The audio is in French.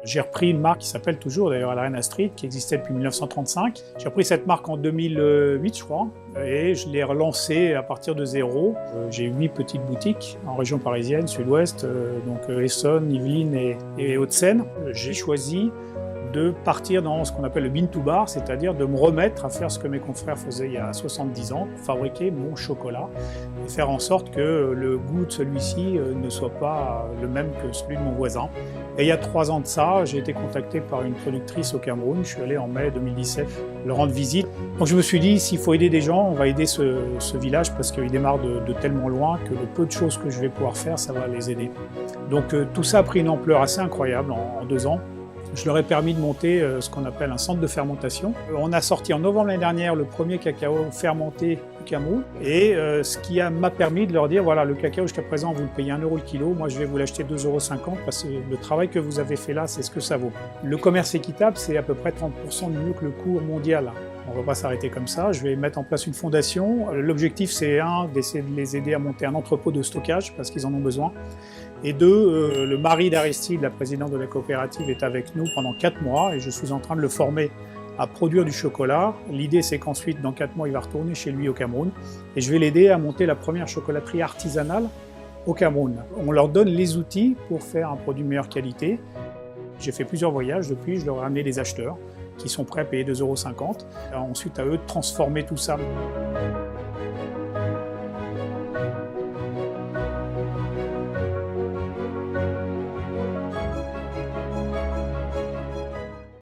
J'ai repris une marque qui s'appelle toujours d'ailleurs Arena Street, qui existait depuis 1935. J'ai repris cette marque en 2008, je crois, et je l'ai relancée à partir de zéro. J'ai 8 petites boutiques en région parisienne, sud-ouest, donc Essonne, Yvelines et Hauts-de-Seine. J'ai choisi de partir dans ce qu'on appelle le bean to bar, c'est-à-dire de me remettre à faire ce que mes confrères faisaient il y a 70 ans, fabriquer mon chocolat et faire en sorte que le goût de celui-ci ne soit pas le même que celui de mon voisin. Et il y a 3 ans de ça, j'ai été contacté par une productrice au Cameroun. Je suis allé en mai 2017 leur rendre visite. Donc je me suis dit, s'il faut aider des gens, on va aider ce village parce qu'il démarre de tellement loin que le peu de choses que je vais pouvoir faire, ça va les aider. Donc tout ça a pris une ampleur assez incroyable en 2 ans. Je leur ai permis de monter ce qu'on appelle un centre de fermentation. On a sorti en novembre l'année dernière le premier cacao fermenté du Cameroun et ce qui m'a permis de leur dire voilà, le cacao jusqu'à présent vous le payez 1 € le kilo, moi je vais vous l'acheter 2,50 € parce que le travail que vous avez fait là, c'est ce que ça vaut. Le commerce équitable, c'est à peu près 30% de mieux que le cours mondial. On ne va pas s'arrêter comme ça, je vais mettre en place une fondation. L'objectif c'est d'essayer de les aider à monter un entrepôt de stockage parce qu'ils en ont besoin. Et 2, le mari d'Aristide, la présidente de la coopérative, est avec nous pendant 4 mois et je suis en train de le former à produire du chocolat. L'idée c'est qu'ensuite, dans 4 mois, il va retourner chez lui au Cameroun et je vais l'aider à monter la première chocolaterie artisanale au Cameroun. On leur donne les outils pour faire un produit de meilleure qualité. J'ai fait plusieurs voyages depuis, je leur ai amené des acheteurs qui sont prêts à payer 2,50 €. Ensuite, à eux de transformer tout ça.